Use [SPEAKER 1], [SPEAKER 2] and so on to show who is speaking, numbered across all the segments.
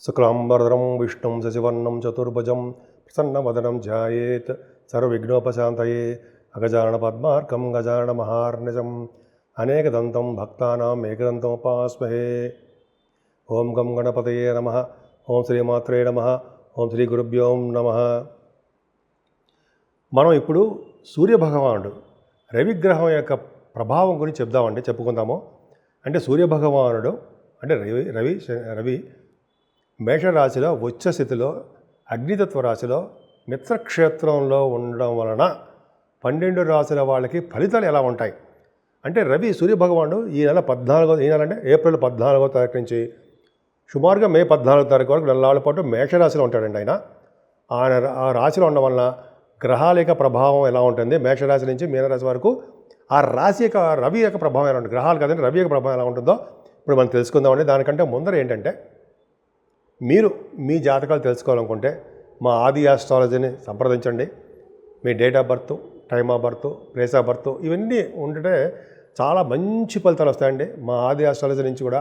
[SPEAKER 1] శుక్లాంబరధరం విష్ణుం శశివర్ణం చతుర్భుజం ప్రసన్నవదనం ధ్యాయేత్ సర్వవిఘ్నోపశాంతయే అగజానన పద్మార్కం గజానన మహార్నిజం అనేకదంతం భక్తానాం ఏకదంతముపాస్మహే. ఓం గం గణపతయే నమః. ఓం శ్రీమాత్రే నమః. ఓం శ్రీ గురుభ్యో నమః. మనం ఇప్పుడు సూర్యభగవానుడు రవిగ్రహం యొక్క ప్రభావం గురించి చెప్పుకుందాము. అంటే సూర్యభగవానుడు అంటే రవి మేషరాశిలో ఉచ్చస్థితిలో అగ్నితత్వ రాశిలో మిత్రక్షేత్రంలో ఉండడం వలన 12 రాశుల వాళ్ళకి ఫలితాలు ఎలా ఉంటాయి అంటే రవి సూర్యభగవానుడు ఈ నెల అంటే ఏప్రిల్ 14వ తారీఖు నుంచి సుమారుగా మే 14వ తారీఖు వరకు నెలల పాటు మేషరాశిలో ఉంటాడండి. ఆయన ఆ రాశిలో ఉండడం వలన గ్రహాల యొక్క ప్రభావం ఎలా ఉంటుంది, మేషరాశి నుంచి మీనరాశి వరకు ఆ రాశి యొక్క రవి యొక్క ప్రభావం ఎలా ఉంటుంది, గ్రహాలు కదండి రవి యొక్క ప్రభావం ఎలా ఉంటుందో ఇప్పుడు మనం తెలుసుకుందామండి. దానికంటే ముందర ఏంటంటే మీరు మీ జాతకాలు తెలుసుకోవాలనుకుంటే మా ఆది ఆస్ట్రాలజీని సంప్రదించండి. మీ date of birth, time of birth, place of birth ఇవన్నీ ఉంటే చాలా మంచి ఫలితాలు వస్తాయండి. మా ఆది ఆస్ట్రాలజీ నుంచి కూడా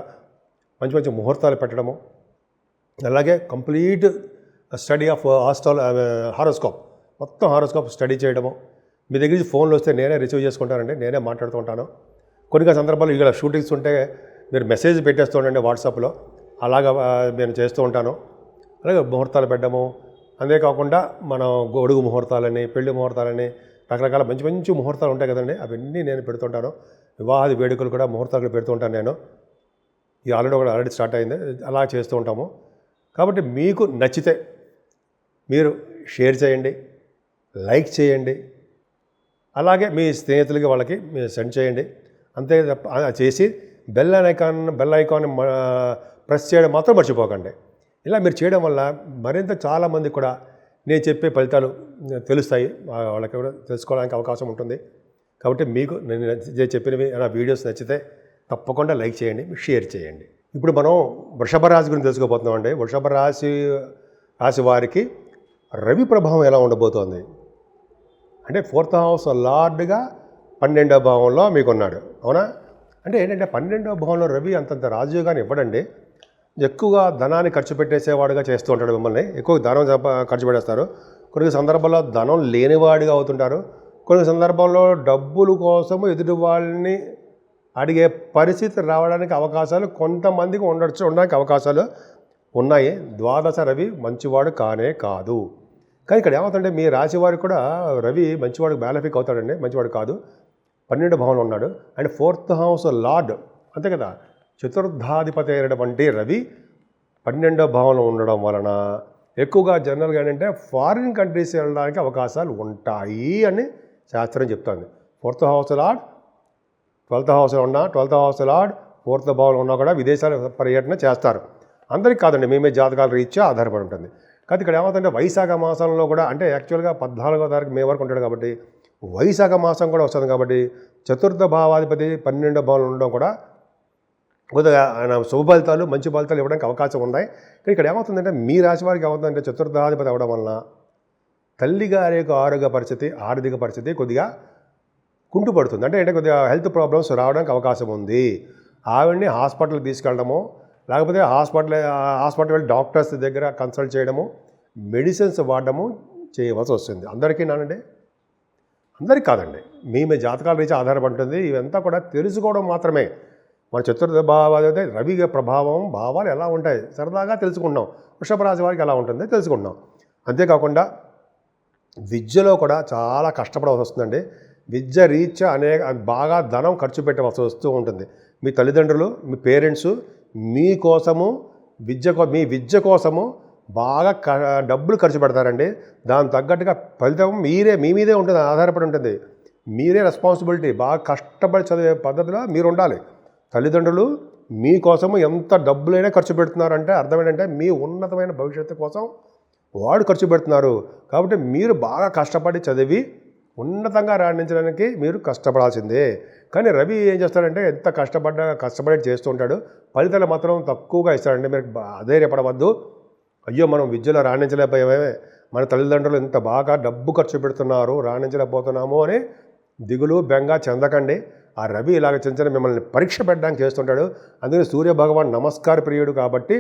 [SPEAKER 1] మంచి మంచి ముహూర్తాలు పెట్టడము, అలాగే కంప్లీట్ స్టడీ ఆఫ్ హారోస్కోప్ మొత్తం హారోస్కోప్ స్టడీ చేయడము. మీ దగ్గర నుంచి ఫోన్లు వస్తే నేనే రిసీవ్ చేసుకుంటానండి, నేనే మాట్లాడుతూ ఉంటాను. కొన్ని సందర్భాలు ఇక్కడ షూటింగ్స్ ఉంటే మీరు మెసేజ్ పెట్టేస్తూ ఉండండి వాట్సాప్లో, అలాగా నేను చేస్తూ ఉంటాను. అలాగే ముహూర్తాలు పెట్టడము, అంతేకాకుండా మనం గొడుగు ముహూర్తాలని, పెళ్లి ముహూర్తాలని రకరకాల మంచి మంచి ముహూర్తాలు ఉంటాయి కదండి, అవన్నీ నేను పెడుతుంటాను. వివాహాది వేడుకలు కూడా ముహూర్తాలు పెడుతూ ఉంటాను నేను. ఈ ఆల్రెడీ స్టార్ట్ అయింది, అలా చేస్తూ ఉంటాము. కాబట్టి మీకు నచ్చితే మీరు షేర్ చేయండి, లైక్ చేయండి, అలాగే మీ స్నేహితులకి వాళ్ళకి మీరు సెండ్ చేయండి. అంతే చేసి బెల్ ఐకాన్ ప్రెస్ చేయడం మాత్రం మర్చిపోకండి. ఇలా మీరు చేయడం వల్ల మరింత చాలామంది కూడా నేను చెప్పే ఫలితాలు తెలుస్తాయి, వాళ్ళకి కూడా తెలుసుకోవడానికి అవకాశం ఉంటుంది. కాబట్టి మీకు నేను చెప్పినవి నా వీడియోస్ నచ్చితే తప్పకుండా లైక్ చేయండి, షేర్ చేయండి. ఇప్పుడు మనం వృషభ రాశి గురించి తెలుసుకోబోతున్నామండి. వృషభ రాశి వారికి రవి ప్రభావం ఎలా ఉండబోతోంది అంటే 4th హౌస్ లార్డ్గా 12వ భావంలో మీకు ఉన్నాడు, అవునా? అంటే ఏంటంటే 12వ భావంలో రవి అంతంత రాజయోగాన్ని ఇవ్వడండి. ఎక్కువగా ధనాన్ని ఖర్చు పెట్టేసేవాడుగా చేస్తూ ఉంటాడు, మిమ్మల్ని ఎక్కువ ధనం ఖర్చు పెట్టేస్తారు. కొన్ని సందర్భాల్లో ధనం లేనివాడిగా అవుతుంటారు. కొన్ని సందర్భాల్లో డబ్బుల కోసం ఎదుటి వాళ్ళని అడిగే పరిస్థితి రావడానికి అవకాశాలు కొంతమందికి ఉండడానికి అవకాశాలు ఉన్నాయి. ద్వాదశ రవి మంచివాడు కానే కాదు. కానీ ఇక్కడ ఏమవుతుందంటే మీ రాశి వారికి కూడా రవి మంచివాడు బ్యాలఫిక్ అవుతాడండి, మంచివాడు కాదు. 12వ భావంలో ఉన్నాడు. అండ్ 4th హౌస్ లార్డ్ అంతే కదా, చతుర్థాధిపతి అయినటువంటి రవి 12వ భావంలో ఉండడం వలన ఎక్కువగా జనరల్గా ఏంటంటే ఫారిన్ కంట్రీస్ వెళ్ళడానికి అవకాశాలు ఉంటాయి అని శాస్త్రం చెప్తుంది. 4th హౌస్ లార్డ్ 12th హౌస్లో ఉన్నా, 12th హౌస్ లార్డ్ 4th భావంలో ఉన్నా కూడా విదేశాల పర్యటన చేస్తారు. అందరికీ కాదండి, మేమే జాతకాల రీత్యా ఆధారపడి ఉంటుంది. కానీ ఇక్కడ ఏమవుతుందంటే వైశాఖ మాసంలో కూడా అంటే యాక్చువల్గా 14వ తారీఖు మే వరకు ఉంటాడు కాబట్టి వైశాఖ మాసం కూడా వస్తుంది కాబట్టి చతుర్థ భావాధిపతి 12వ భావంలో ఉండడం కూడా కొద్దిగా ఆయన శుభ ఫలితాలు మంచి ఫలితాలు ఇవ్వడానికి అవకాశం ఉన్నాయి. కానీ ఇక్కడ ఏమవుతుందంటే మీ రాశి వారికి ఏమవుతుందంటే చతుర్థాధిపతి అవ్వడం వలన తల్లిగారి యొక్క ఆరోగ్య పరిస్థితి, ఆర్థిక పరిస్థితి కొద్దిగా కుంటుపడుతుంది. అంటే కొద్దిగా హెల్త్ ప్రాబ్లమ్స్ రావడానికి అవకాశం ఉంది. ఆవిడ్ని హాస్పిటల్కి తీసుకెళ్ళడము, లేకపోతే హాస్పిటల్ వెళ్ళి డాక్టర్స్ దగ్గర కన్సల్ట్ చేయడము, మెడిసిన్స్ వాడడము చేయవలసి వస్తుంది. అందరికీ నానండి, అందరికీ కాదండి, మీ జాతకాల రీతి ఆధారపడి ఉంటుంది. ఇవంతా కూడా తెలుసుకోవడం మాత్రమే. మన చతుర్థ భావాధిపతి రవి ప్రభావం భావాలు ఎలా ఉంటాయి సరదాగా తెలుసుకుంటున్నాం. వృషభ రాశి వారికి ఎలా ఉంటుంది తెలుసుకుంటున్నాం. అంతేకాకుండా విద్యలో కూడా చాలా కష్టపడవలసి వస్తుందండి. విద్య రీత్యా బాగా ధనం ఖర్చు పెట్టవలసి వస్తూ ఉంటుంది. మీ తల్లిదండ్రులు, మీ పేరెంట్స్ మీకోసము మీ విద్య కోసము బాగా డబ్బులు ఖర్చు పెడతారండి. దాని తగ్గట్టుగా ఫలితం మీ మీదే ఉంటుంది, ఆధారపడి ఉంటుంది. మీరే రెస్పాన్సిబిలిటీ, బాగా కష్టపడి చదివే పద్ధతిలో మీరు ఉండాలి. తల్లిదండ్రులు మీకోసము ఎంత డబ్బులైనా ఖర్చు పెడుతున్నారంటే అర్థం ఏంటంటే మీ ఉన్నతమైన భవిష్యత్తు కోసం వాడు ఖర్చు పెడుతున్నారు. కాబట్టి మీరు బాగా కష్టపడి చదివి ఉన్నతంగా రాణించడానికి మీరు కష్టపడాల్సిందే. కానీ రవి ఏం చేస్తాడంటే ఎంత కష్టపడి చేస్తూ ఉంటాడు, ఫలితాలు మాత్రం తక్కువగా ఇస్తాడండి. మీరు అధైర్యపడవద్దు, అయ్యో మనం విద్యలో రాణించలేకపోయామే, మన తల్లిదండ్రులు ఎంత బాగా డబ్బు ఖర్చు పెడుతున్నారు రాణించలేకపోతున్నాము అని దిగులు బెంగ చెందకండి. ఆ రవి ఇలాగ చిన్న చిన్న మిమ్మల్ని పరీక్ష పెట్టడానికి చేస్తుంటాడు. అందుకని సూర్య భగవాన్ నమస్కార ప్రియుడు కాబట్టి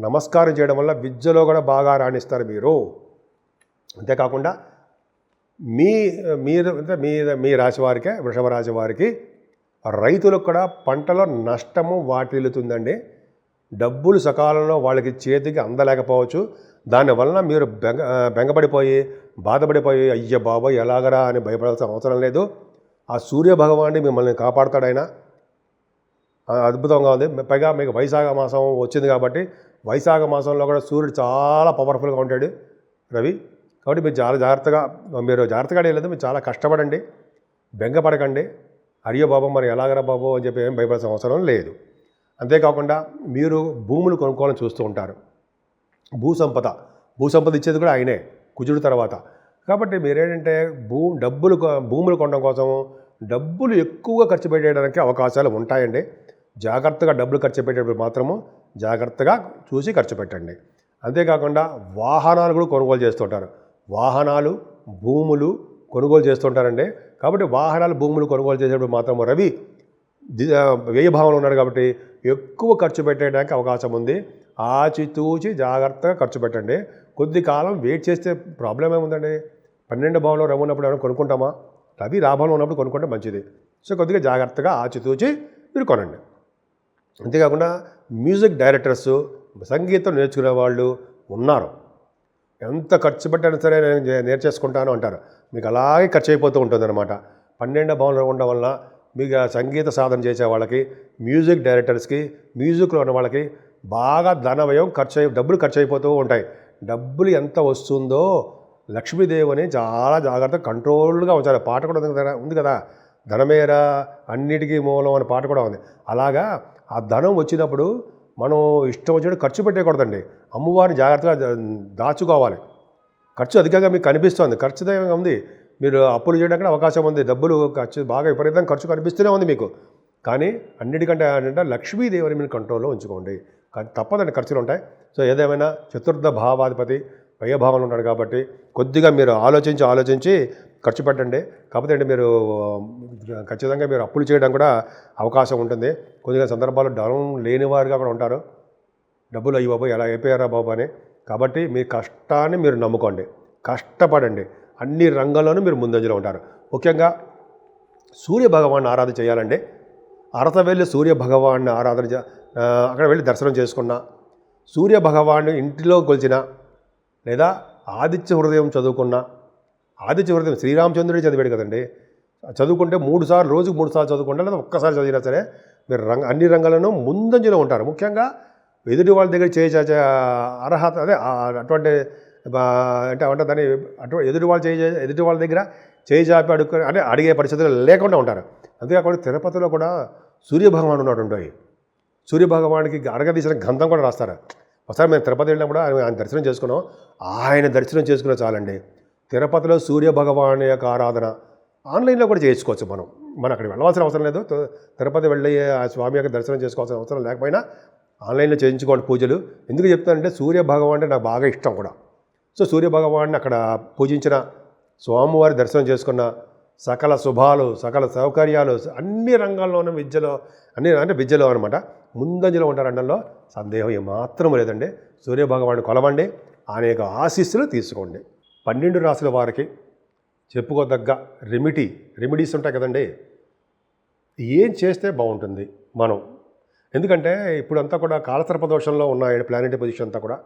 [SPEAKER 1] నమస్కారం చేయడం వల్ల విద్యలో కూడా బాగా రాణిస్తారు మీరు. అంతేకాకుండా మీరు అంటే మీ రాశి వారికే, వృషభ రాశి వారికి రైతులకు కూడా పంటలో నష్టము వాటిల్లుతుందండి. డబ్బులు సకాలంలో వాళ్ళకి చేతికి అందలేకపోవచ్చు. దానివలన మీరు బెంగపడిపోయి బాధపడిపోయి అయ్య బాబోయ్ ఎలాగరా అని భయపడాల్సిన అవసరం లేదు. ఆ సూర్య భగవాన్ని మిమ్మల్ని కాపాడుతాడు ఆయన. అద్భుతంగా ఉంది. పైగా మీకు వైశాఖ మాసం వచ్చింది కాబట్టి వైశాఖ మాసంలో కూడా సూర్యుడు చాలా పవర్ఫుల్గా ఉంటాడు రవి. కాబట్టి మీరు చాలా జాగ్రత్తగా లేదు, మీరు చాలా కష్టపడండి, బెంగపడకండి. అయ్యో బాబు మరి ఎలాగరా బాబు అని చెప్పి ఏం భయపడాల్సిన అవసరం లేదు. అంతేకాకుండా మీరు భూములు కొనుక్కోవాలని చూస్తూ ఉంటారు. భూసంపద ఇచ్చేది కూడా ఆయనే కుజుడు తర్వాత. కాబట్టి మీరేంటంటే భూములు కొనడం కోసం డబ్బులు ఎక్కువగా ఖర్చు పెట్టడానికి అవకాశాలు ఉంటాయండి. జాగ్రత్తగా డబ్బులు ఖర్చు పెట్టేటప్పుడు మాత్రము జాగ్రత్తగా చూసి ఖర్చు పెట్టండి. అంతేకాకుండా వాహనాలు కూడా కొనుగోలు చేస్తుంటారు. వాహనాలు, భూములు కొనుగోలు చేస్తుంటారండి. కాబట్టి వాహనాలు, భూములు కొనుగోలు చేసేటప్పుడు మాత్రం రవి వ్యయ భావంలో ఉన్నాడు కాబట్టి ఎక్కువ ఖర్చు పెట్టడానికి అవకాశం ఉంది. ఆచితూచి జాగ్రత్తగా ఖర్చు పెట్టండి. కొద్ది కాలం వెయిట్ చేస్తే ప్రాబ్లం ఏముందండి? 12 భావంలో రవి ఉన్నప్పుడు ఏమైనా కొనుక్కుంటామా? రవి లాభంలో ఉన్నప్పుడు కొనుక్కుంటే మంచిది. సో కొద్దిగా జాగ్రత్తగా ఆచితూచి మీరు కొనండి. అంతేకాకుండా మ్యూజిక్ డైరెక్టర్స్, సంగీతం నేర్చుకునే వాళ్ళు ఉన్నారు. ఎంత ఖర్చు పెట్టినా సరే నేను నేర్చేసుకుంటాను అంటారు. మీకు అలాగే ఖర్చు అయిపోతూ ఉంటుంది అనమాట. 12 భావంలో ఉండడం వల్ల మీకు సంగీత సాధన చేసే వాళ్ళకి, మ్యూజిక్ డైరెక్టర్స్కి, మ్యూజిక్లో ఉన్న వాళ్ళకి బాగా ధనవ్యయం డబ్బులు ఖర్చు అయిపోతూ ఉంటాయి. డబ్బులు ఎంత వస్తుందో లక్ష్మీదేవిని చాలా జాగ్రత్తగా కంట్రోల్గా ఉంచాలి. పాట కూడా ఉంది కదా, ధనమేరా అన్నిటికీ మూలం అనే పాట కూడా ఉంది. అలాగా ఆ ధనం వచ్చినప్పుడు మనం ఇష్టం వచ్చినట్టు ఖర్చు పెట్టకూడదండి. అమ్మవారిని జాగ్రత్తగా దాచుకోవాలి. ఖర్చు అధికంగా మీకు కనిపిస్తుంది, ఖర్చుదాయంగా ఉంది, మీరు అప్పులు చేయడానికి అవకాశం ఉంది, డబ్బులు ఖర్చు బాగా విపరీతంగా ఖర్చు కనిపిస్తూనే ఉంది మీకు. కానీ అన్నిటికంటే ఏంటంటే లక్ష్మీదేవిని మీరు కంట్రోల్లో ఉంచుకోండి. తప్పదండి, ఖర్చులు ఉంటాయి. సో ఏదేమైనా చతుర్థ భావాధిపతి వ్యయభావంలో ఉన్నాడు కాబట్టి కొద్దిగా మీరు ఆలోచించి ఖర్చు పెట్టండి. కాకపోతే మీరు ఖచ్చితంగా మీరు అప్పులు చేయడం కూడా అవకాశం ఉంటుంది. కొద్దిగా సందర్భాల్లో ధనం లేని వారుగా కూడా ఉంటారు. డబ్బులు అయ్యి బాబు ఎలా అయిపోయారా బాబు అని. కాబట్టి మీ కష్టాన్ని మీరు నమ్ముకోండి, కష్టపడండి. అన్ని రంగాల్లోనూ మీరు ముందంజలో ఉంటారు. ముఖ్యంగా సూర్య భగవాన్ని ఆరాధన చేయాలండి. అరసవెల్లి సూర్య భగవాన్ని అక్కడ వెళ్ళి దర్శనం చేసుకున్నా, సూర్య భగవాన్ని ఇంటిలో కొలిచిన, లేదా ఆదిత్య హృదయం చదువుకున్నా. ఆదిత్య హృదయం శ్రీరామచంద్రుడే చదివాడు కదండి. చదువుకుంటే రోజుకు 3 సార్లు చదువుకుంటా, లేదా ఒక్కసారి చదివినా సరే మీరు అన్ని రంగాల్లోనూ ముందంజలో ఉంటారు. ముఖ్యంగా ఎదుటి వాళ్ళ దగ్గర చేసే అర్హత అటువంటి అంటే దాన్ని ఎదుటి వాళ్ళ దగ్గర చేయి చాపి అడిగే పరిస్థితులు లేకుండా ఉంటారు. అంతేకాకుండా తిరుపతిలో కూడా సూర్యభగవాన్ ఉన్నాడు. సూర్యభగవానికి అరగదీసిన గంధం కూడా రాస్తారు. ఒకసారి మేము తిరుపతి వెళ్ళినప్పుడు ఆయన దర్శనం చేసుకున్నాం. ఆయన దర్శనం చేసుకున్న చాలండి. తిరుపతిలో సూర్యభగవాన్ యొక్క ఆరాధన ఆన్లైన్లో కూడా చేసుకోవచ్చు. మనం అక్కడికి వెళ్ళవలసిన అవసరం లేదు. తిరుపతి వెళ్ళి ఆ స్వామి యొక్క దర్శనం చేసుకోవాల్సిన అవసరం లేకపోయినా ఆన్లైన్లో చేయించుకోండి పూజలు. ఎందుకు చెప్తానంటే సూర్యభగవాన్ అంటే నాకు బాగా ఇష్టం కూడా. సో సూర్యభగవాన్ని అక్కడ పూజించిన, స్వామివారి దర్శనం చేసుకున్న, సకల శుభాలు, సకల సౌకర్యాలు అన్ని రంగాల్లోనూ విద్యలో అనమాట ముందంజలో ఉంటారనడంలో సందేహం ఏమాత్రం లేదండి. సూర్యభగవాన్ని కొలవండి, అనేక ఆశీస్సులు తీసుకోండి. 12 రాశుల వారికి చెప్పుకోదగ్గ రెమెడీస్ ఉంటాయి కదండి. ఏం చేస్తే బాగుంటుంది మనం? ఎందుకంటే ఇప్పుడంతా కూడా కాలసర్ప దోషంలో ఉన్నాయి ప్లానెటరీ పొజిషన్ అంతా కూడా.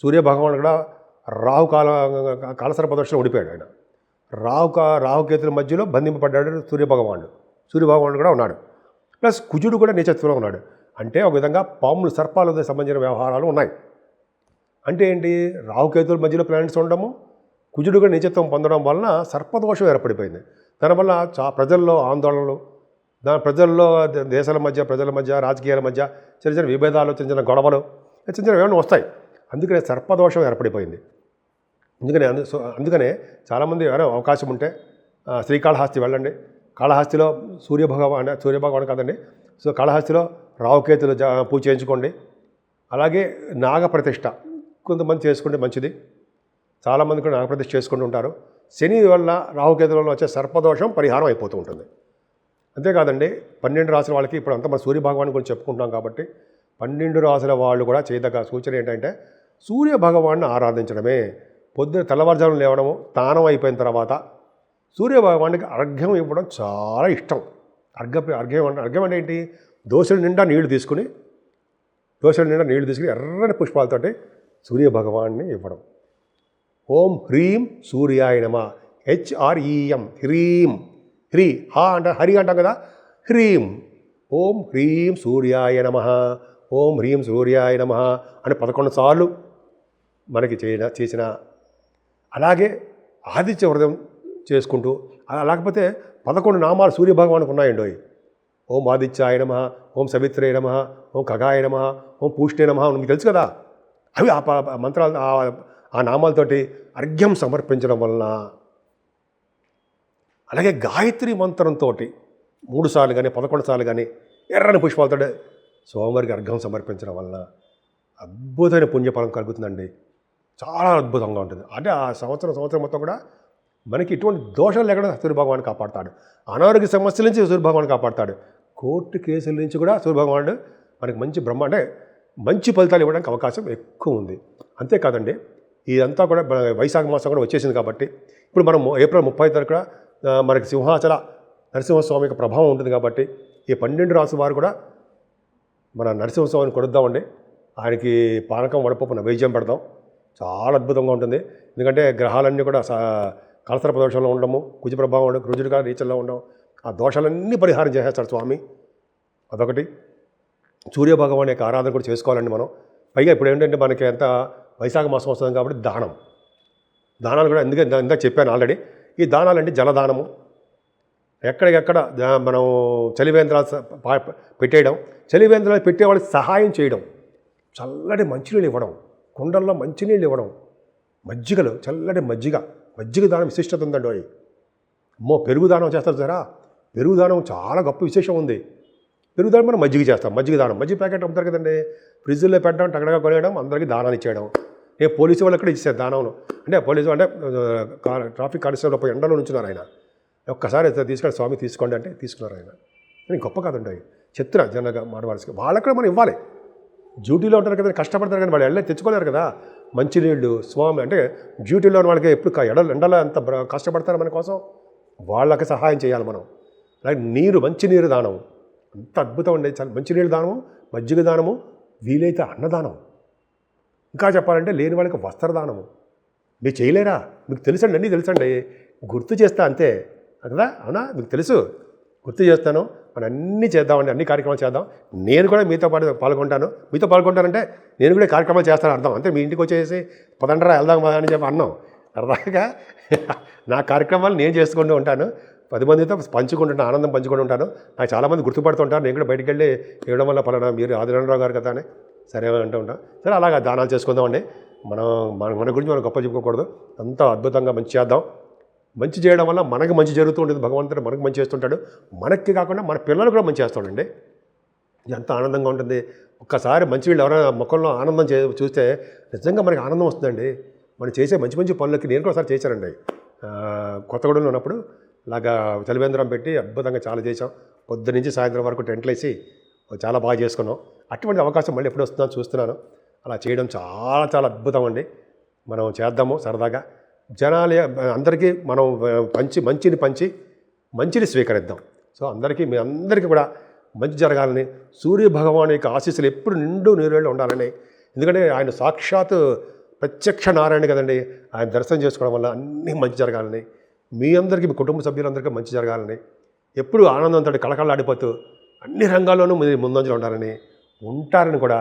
[SPEAKER 1] సూర్యభగవాన్ కూడా కాలసర్ప దోషంలో ఓడిపోయాడు. ఆయన రాహుకేతుల మధ్యలో బంధింపబడ్డాడు సూర్యభగవానుడు కూడా ఉన్నాడు. ప్లస్ కుజుడు కూడా నీచత్వంలో ఉన్నాడు. అంటే ఒక విధంగా పాములు, సర్పాలకు సంబంధించిన వ్యవహారాలు ఉన్నాయి. అంటే ఏంటి? రాహుకేతుల మధ్యలో ప్లానెట్స్ ఉండడము, కుజుడు కూడా నీచత్వం పొందడం వలన సర్పదోషం ఏర్పడిపోయింది. దానివల్ల ప్రజల్లో ఆందోళనలు, ప్రజల్లో ప్రజల మధ్య రాజకీయాల మధ్య చిన్న చిన్న విభేదాలు, చిన్న చిన్న గొడవలు, చిన్న చిన్న ఏమైనా వస్తాయి. అందుకనే సర్పదోషం ఏర్పడిపోయింది. అందుకనే చాలామంది ఎవరైనా అవకాశం ఉంటే శ్రీకాళహస్తి వెళ్ళండి. కాళహస్తిలో సూర్యభగవాన్ కాదండి, సో కాళహస్తిలో రాహుకేతులు పూజ చేయించుకోండి. అలాగే నాగప్రతిష్ఠ కొంతమంది చేసుకుంటే మంచిది. చాలామంది కూడా నాగప్రతిష్ఠ చేసుకుంటూ ఉంటారు. శని వల్ల రాహుకేతుల వల్ల వచ్చే సర్పదోషం పరిహారం అయిపోతూ ఉంటుంది. అంతేకాదండి 12 రాసుల వాళ్ళకి ఇప్పుడు అంతా మన సూర్య భగవాన్ గురించి చెప్పుకుంటున్నాం కాబట్టి 12 రాసుల వాళ్ళు కూడా చేయదగ్గ సూచన ఏంటంటే సూర్య భగవాన్ని ఆరాధించడమే. పొద్దున తెల్లవారుజామున లేవడము, స్నానం అయిపోయిన తర్వాత సూర్య భగవానికి అర్ఘ్యం ఇవ్వడం చాలా ఇష్టం. అర్ఘ్యం అంటే ఏంటి? దోశల నిండా నీళ్లు తీసుకుని ఎర్రని పుష్పాలతోటి సూర్య భగవాన్ని ఇవ్వడం. ఓం హ్రీం సూర్యాయ నమః, HREM, హ్రీం. హా అంటే హరి అంటాం కదా, హ్రీం. ఓం హ్రీం సూర్యాయ నమః, ఓం హ్రీం సూర్యాయ నమః అని 11 సార్లు మనకి చేసిన. అలాగే ఆదిత్య వ్రతం చేసుకుంటూ, లేకపోతే 11 నామాలు సూర్య భగవానికి ఉన్నాయండి. ఓం ఆదిత్యాయ నమః, ఓం సవిత్రే నమః, ఓం ఖగాయ నమః, ఓం పూష్టే నమః, మీకు తెలుసు కదా. అవి ఆ మంత్రాలు, ఆ నామాలతోటి అర్ఘ్యం సమర్పించడం వలన, అలాగే గాయత్రి మంత్రంతో 3 సార్లు కానీ 11 సార్లు కానీ ఎర్రని పుష్పాలతో స్వామివారికి అర్ఘ్యం సమర్పించడం వలన అద్భుతమైన పుణ్యఫలం కలుగుతుందండి. చాలా అద్భుతంగా ఉంటుంది. అంటే ఆ సంవత్సరం మొత్తం కూడా మనకి ఇటువంటి దోషాలు లేకుండా సూర్యభగవాను కాపాడుతాడు. అనారోగ్య సమస్యల నుంచి సూర్యభగవాను కాపాడుతాడు. కోర్టు కేసుల నుంచి కూడా సూర్యభగవానుడు మనకి మంచి ఫలితాలు ఇవ్వడానికి అవకాశం ఎక్కువ ఉంది. అంతేకాదండి, ఇదంతా కూడా వైశాఖ మాసం కూడా వచ్చేసింది కాబట్టి ఇప్పుడు మనం ఏప్రిల్ 30 తారీఖున మనకి సింహాచల నరసింహస్వామి యొక్క ప్రభావం ఉంటుంది కాబట్టి ఈ 12 రాసుల వారు కూడా మన నరసింహస్వామిని కొడుద్దామండి. ఆయనకి పానకం వడపప్పు నైవేద్యం పెడదాం. చాలా అద్భుతంగా ఉంటుంది. ఎందుకంటే గ్రహాలన్నీ కూడా కలసరప దోషంలో ఉండడము, కుజ ప్రభావం ఉండడం, కుజుడిగా రీచల్లో ఉండడం, ఆ దోషాలన్నీ పరిహారం చేసేస్తాడు స్వామి. అదొకటి. సూర్యభగవాన్ యొక్క ఆరాధన కూడా చేసుకోవాలండి మనం. పైగా ఇప్పుడు ఏంటంటే మనకి ఎంత వైశాఖ మాసం వస్తుంది కాబట్టి దానాలు కూడా ఇందాక చెప్పాను ఆల్రెడీ. ఈ దానాలంటే జలదానము, ఎక్కడికెక్కడ మనం చలివేంద్రాలు పెట్టేయడం, చలివేంద్రాలు పెట్టేవాళ్ళకి సహాయం చేయడం, చల్లటి మంచినీళ్ళు ఇవ్వడం, కుండల్లో మంచినీళ్ళు ఇవ్వడం, మజ్జిగలు, చల్లటి మజ్జిగ దానం విశిష్టత ఉందండి. పెరుగు దానం చేస్తారు సరా, పెరుగు దానం చాలా గొప్ప విశేషం ఉంది. పెరుగు దానం మనం మజ్జిగ చేస్తాం. మజ్జిగ ప్యాకెట్ అమ్ముతారు కదండి, ఫ్రిడ్జ్లో పెట్టడం, టగడగా కొనేయడం, అందరికీ దానాలు ఇచ్చేయడం. నేను పోలీసు వాళ్ళు కూడా ఇచ్చాను దానంలో. అంటే పోలీసు అంటే ట్రాఫిక్ కానిస్టేబుల్ పోయి ఎండలో ఉంచున్నారు. ఆయన ఒక్కసారి తీసుకొని స్వామి తీసుకోండి అంటే తీసుకున్నారు ఆయన. నేను గొప్ప కాదండి, చెప్తున్నా జనగా మాడవాల్సి వాళ్ళక్కడ మనం ఇవ్వాలి. డ్యూటీలో ఉంటారు కదా, కష్టపడతారు కానీ వాళ్ళు తెచ్చుకోలేరు కదా మంచినీళ్ళు. స్వామి అంటే డ్యూటీలో వాళ్ళకి ఎప్పుడు ఎండలో ఎంత కష్టపడతారు మన కోసం, వాళ్ళకి సహాయం చేయాలి మనం. అలాగే మంచినీరు దానం అంత అద్భుతం అండి. మంచినీళ్ళు దానము, మజ్జిగ దానము, వీలైతే అన్నదానం, ఇంకా చెప్పాలంటే లేని వాళ్ళకి వస్త్రదానము. మీరు చేయలేరా? మీకు తెలుసండి, అన్నీ తెలుసండి, గుర్తు చేస్తా అంతే కదా. అవునా? మీకు తెలుసు, గుర్తు చేస్తాను. మనం అన్నీ చేద్దామండి, అన్ని కార్యక్రమాలు చేద్దాం. నేను కూడా మీతో పాల్గొంటాను. మీతో పాల్గొంటానంటే నేను కూడా కార్యక్రమాలు చేస్తాను అర్థం. అంతే మీ ఇంటికి వచ్చేసి పదండరా వెళ్దాం అని చెప్పి అన్నాం. అర్థంగా నా కార్యక్రమాలు నేను చేసుకుంటూ ఉంటాను, 10 మందితో పంచుకుంటుంటాను, ఆనందం పంచుకుంటూ ఉంటాను. నాకు చాలామంది గుర్తుపడుతుంటారు. నేను కూడా బయటికి వెళ్ళి ఇవ్వడం వల్ల పలానా మీరు ఆదినారాయణరావు గారు కదా అని సరే అంటూ ఉంటాం. సరే అలాగా దానాలు చేసుకుందామండి. మన గురించి మనం గొప్ప చెప్పుకోకూడదు. అంతా అద్భుతంగా మంచి చేద్దాం. మంచి చేయడం వల్ల మనకు మంచి జరుగుతూ ఉంటుంది. భగవంతుడు మనకు మంచి చేస్తుంటాడు, మనకి కాకుండా మన పిల్లలు కూడా మంచి చేస్తాడండి. ఎంత ఆనందంగా ఉంటుంది. ఒక్కసారి మంచి వీళ్ళు ఎవరైనా ముఖంలో ఆనందం చూస్తే నిజంగా మనకి ఆనందం వస్తుందండి. మనం చేసే మంచి పనులకి నేను కూడా ఒకసారి చేశానండి. కొత్తగూడెంలో ఉన్నప్పుడు ఇలాగా చలివేంద్రం పెట్టి అద్భుతంగా చాలా చేసాం. పొద్దునుంచి సాయంత్రం వరకు టెంట్లు వేసి చాలా బాగా చేసుకున్నాం. అటువంటి అవకాశం మళ్ళీ ఎప్పుడు వస్తుందో చూస్తున్నాను. అలా చేయడం చాలా అద్భుతం అండి. మనం చేద్దాము సరదాగా. జనాలు అందరికీ మనం మంచిని స్వీకరిద్దాం. సో మీ అందరికీ కూడా మంచి జరగాలని, సూర్య భగవాన్ యొక్క ఆశీస్సులు ఎప్పుడు నిండు నీరేళ్ళు ఉండాలని. ఎందుకంటే ఆయన సాక్షాత్ ప్రత్యక్ష నారాయణ కదండి. ఆయన దర్శనం చేసుకోవడం వల్ల అన్నీ మంచి జరగాలని, మీ అందరికీ, మీ కుటుంబ సభ్యులందరికీ మంచి జరగాలని, ఎప్పుడు ఆనందంతో కళకళలాడిపోతూ అన్ని రంగాల్లోనూ మీరు ముందంజలో ఉంటారని కూడా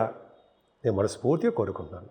[SPEAKER 1] నేను మనస్ఫూర్తిగా కోరుకుంటున్నాను.